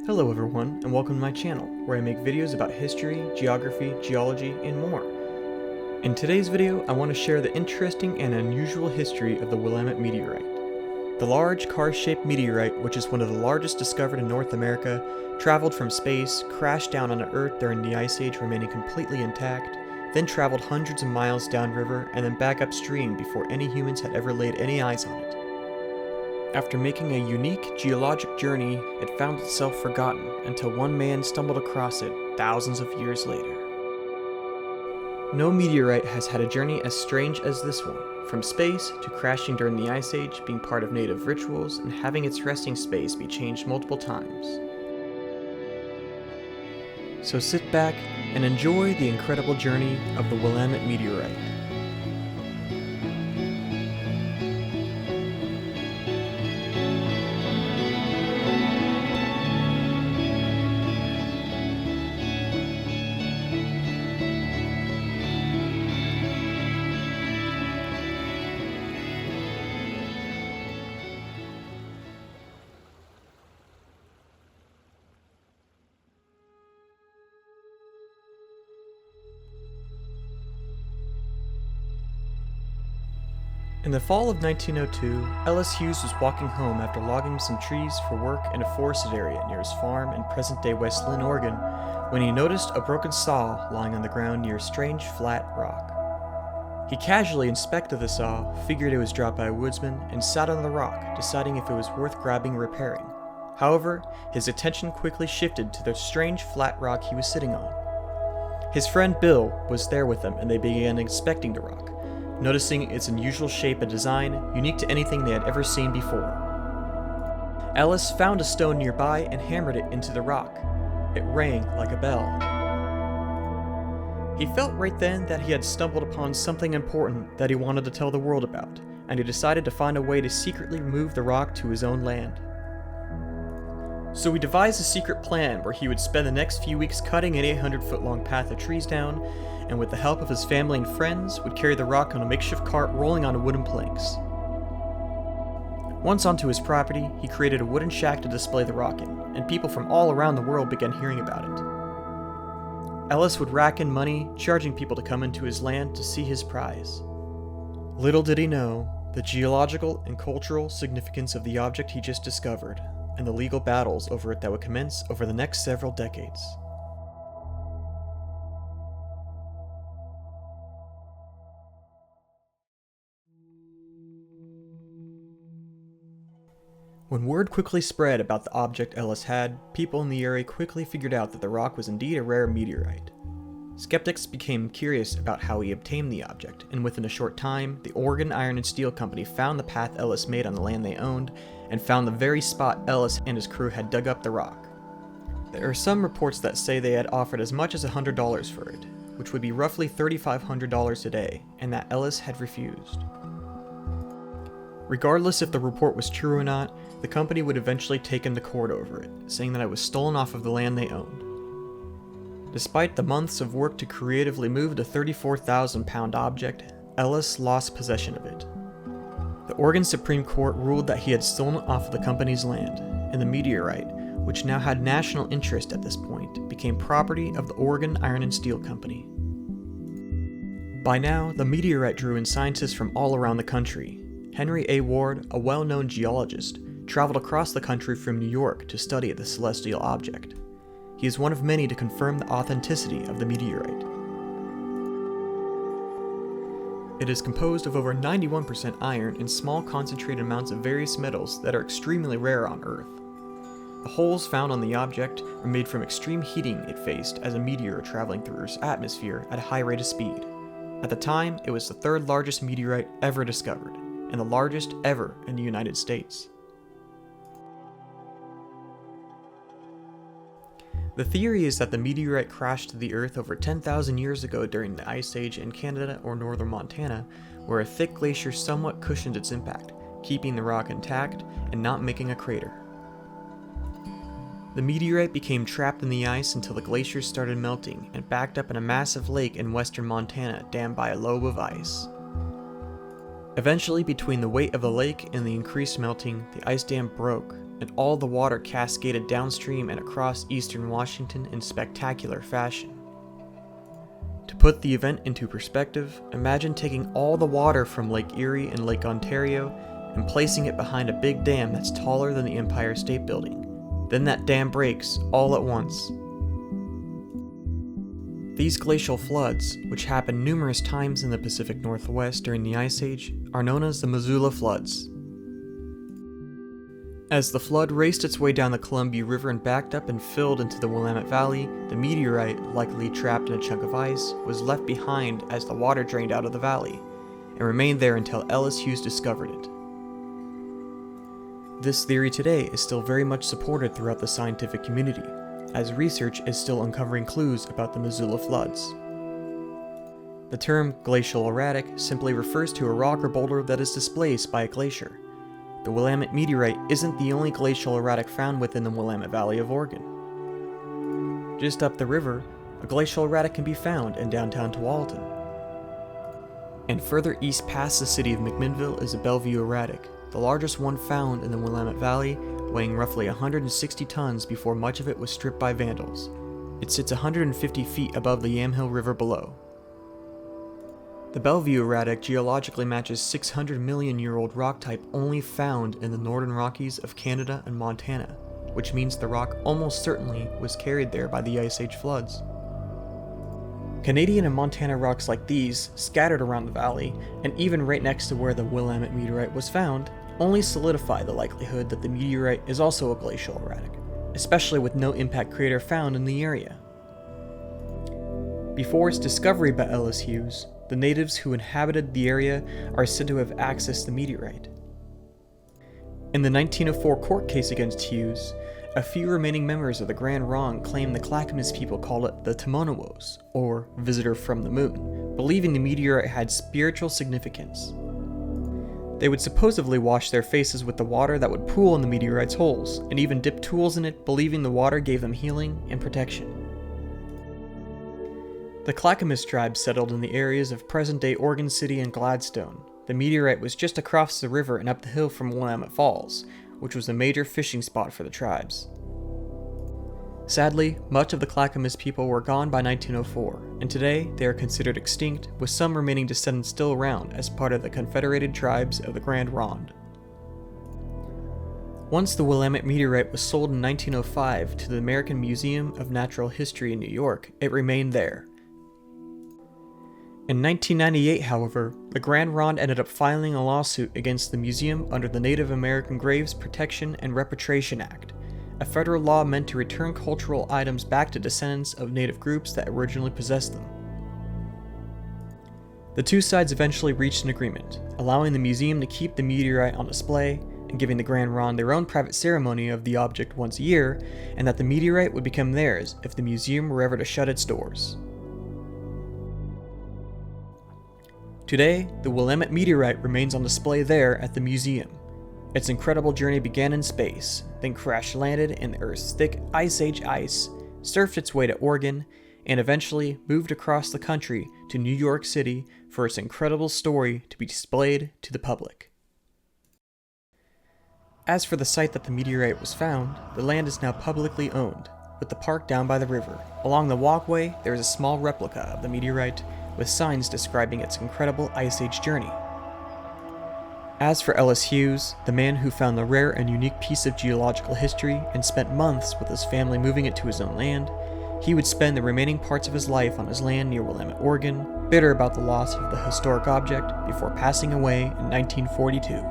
Hello everyone, and welcome to my channel, where I make videos about history, geography, geology, and more. In today's video, I want to share the interesting and unusual history of the Willamette Meteorite. The large car-shaped meteorite, which is one of the largest discovered in North America, traveled from space, crashed down on Earth during the Ice Age remaining completely intact, then traveled hundreds of miles downriver and then back upstream before any humans had ever laid any eyes on it. After making a unique geologic journey, it found itself forgotten until one man stumbled across it thousands of years later. No meteorite has had a journey as strange as this one, from space to crashing during the Ice Age, being part of native rituals, and having its resting space be changed multiple times. So sit back and enjoy the incredible journey of the Willamette Meteorite. In the fall of 1902, Ellis Hughes was walking home after logging some trees for work in a forested area near his farm in present-day West Lynn, Oregon, when he noticed a broken saw lying on the ground near a strange flat rock. He casually inspected the saw, figured it was dropped by a woodsman, and sat on the rock, deciding if it was worth grabbing and repairing. However, his attention quickly shifted to the strange flat rock he was sitting on. His friend Bill was there with him, and they began inspecting the rock, noticing its unusual shape and design, unique to anything they had ever seen before. Ellis found a stone nearby and hammered it into the rock. It rang like a bell. He felt right then that he had stumbled upon something important that he wanted to tell the world about, and he decided to find a way to secretly move the rock to his own land. So he devised a secret plan where he would spend the next few weeks cutting an 800-foot-long path of trees down, and with the help of his family and friends, would carry the rock on a makeshift cart rolling on wooden planks. Once onto his property, he created a wooden shack to display the rock in, and people from all around the world began hearing about it. Ellis would rack in money, charging people to come into his land to see his prize. Little did he know the geological and cultural significance of the object he just discovered, and the legal battles over it that would commence over the next several decades. When word quickly spread about the object Ellis had, people in the area quickly figured out that the rock was indeed a rare meteorite. Skeptics became curious about how he obtained the object, and within a short time, the Oregon Iron and Steel Company found the path Ellis made on the land they owned, and found the very spot Ellis and his crew had dug up the rock. There are some reports that say they had offered as much as $100 for it, which would be roughly $3,500 today, and that Ellis had refused. Regardless if the report was true or not, the company would eventually take him to court over it, saying that it was stolen off of the land they owned. Despite the months of work to creatively move the 34,000-pound object, Ellis lost possession of it. The Oregon Supreme Court ruled that he had stolen it off of the company's land, and the meteorite, which now had national interest at this point, became property of the Oregon Iron and Steel Company. By now, the meteorite drew in scientists from all around the country. Henry A. Ward, a well-known geologist, traveled across the country from New York to study the celestial object. He is one of many to confirm the authenticity of the meteorite. It is composed of over 91% iron and small concentrated amounts of various metals that are extremely rare on Earth. The holes found on the object are made from extreme heating it faced as a meteor traveling through Earth's atmosphere at a high rate of speed. At the time, it was the third largest meteorite ever discovered, and the largest ever in the United States. The theory is that the meteorite crashed to the Earth over 10,000 years ago during the Ice Age in Canada or northern Montana, where a thick glacier somewhat cushioned its impact, keeping the rock intact and not making a crater. The meteorite became trapped in the ice until the glaciers started melting and backed up in a massive lake in western Montana dammed by a lobe of ice. Eventually, between the weight of the lake and the increased melting, the ice dam broke, and all the water cascaded downstream and across eastern Washington in spectacular fashion. To put the event into perspective, imagine taking all the water from Lake Erie and Lake Ontario and placing it behind a big dam that's taller than the Empire State Building. Then that dam breaks all at once. These glacial floods, which happened numerous times in the Pacific Northwest during the Ice Age, are known as the Missoula Floods. As the flood raced its way down the Columbia River and backed up and filled into the Willamette Valley, the meteorite, likely trapped in a chunk of ice, was left behind as the water drained out of the valley, and remained there until Ellis Hughes discovered it. This theory today is still very much supported throughout the scientific community, as research is still uncovering clues about the Missoula floods. The term glacial erratic simply refers to a rock or boulder that is displaced by a glacier. The Willamette Meteorite isn't the only glacial erratic found within the Willamette Valley of Oregon. Just up the river, a glacial erratic can be found in downtown Tualatin. And further east past the city of McMinnville is a Bellevue erratic, the largest one found in the Willamette Valley, weighing roughly 160 tons before much of it was stripped by vandals. It sits 150 feet above the Yamhill River below. The Bellevue erratic geologically matches 600 million year old rock type only found in the northern Rockies of Canada and Montana, which means the rock almost certainly was carried there by the Ice Age floods. Canadian and Montana rocks like these, scattered around the valley, and even right next to where the Willamette Meteorite was found, only solidify the likelihood that the meteorite is also a glacial erratic, especially with no impact crater found in the area. Before its discovery by Ellis Hughes, the natives who inhabited the area are said to have accessed the meteorite. In the 1904 court case against Hughes, a few remaining members of the Grand Ronde claimed the Clackamas people called it the Tomonowos, or visitor from the moon, believing the meteorite had spiritual significance. They would supposedly wash their faces with the water that would pool in the meteorite's holes, and even dip tools in it, believing the water gave them healing and protection. The Clackamas tribe settled in the areas of present-day Oregon City and Gladstone. The meteorite was just across the river and up the hill from Willamette Falls, which was a major fishing spot for the tribes. Sadly, much of the Clackamas people were gone by 1904, and today they are considered extinct, with some remaining descendants still around as part of the Confederated Tribes of the Grand Ronde. Once the Willamette Meteorite was sold in 1905 to the American Museum of Natural History in New York, it remained there. In 1998, however, the Grand Ronde ended up filing a lawsuit against the museum under the Native American Graves Protection and Repatriation Act, a federal law meant to return cultural items back to descendants of Native groups that originally possessed them. The two sides eventually reached an agreement, allowing the museum to keep the meteorite on display and giving the Grand Ronde their own private ceremony of the object once a year, and that the meteorite would become theirs if the museum were ever to shut its doors. Today, the Willamette Meteorite remains on display there at the museum. Its incredible journey began in space, then crash-landed in the Earth's thick Ice Age ice, surfed its way to Oregon, and eventually moved across the country to New York City for its incredible story to be displayed to the public. As for the site that the meteorite was found, the land is now publicly owned, with the park down by the river. Along the walkway, there is a small replica of the meteorite with signs describing its incredible Ice Age journey. As for Ellis Hughes, the man who found the rare and unique piece of geological history and spent months with his family moving it to his own land, he would spend the remaining parts of his life on his land near Willamette, Oregon, bitter about the loss of the historic object before passing away in 1942.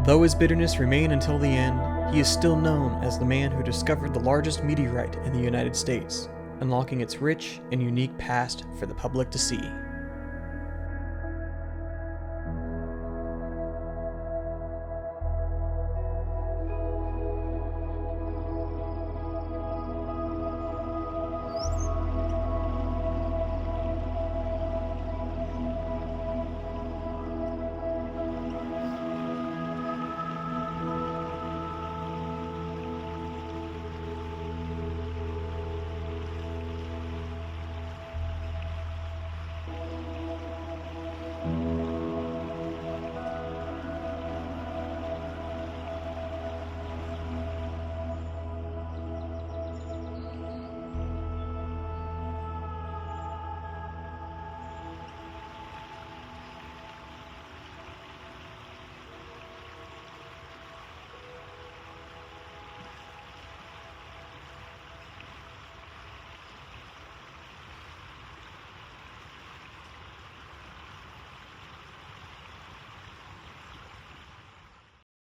Though his bitterness remained until the end, he is still known as the man who discovered the largest meteorite in the United States, unlocking its rich and unique past for the public to see.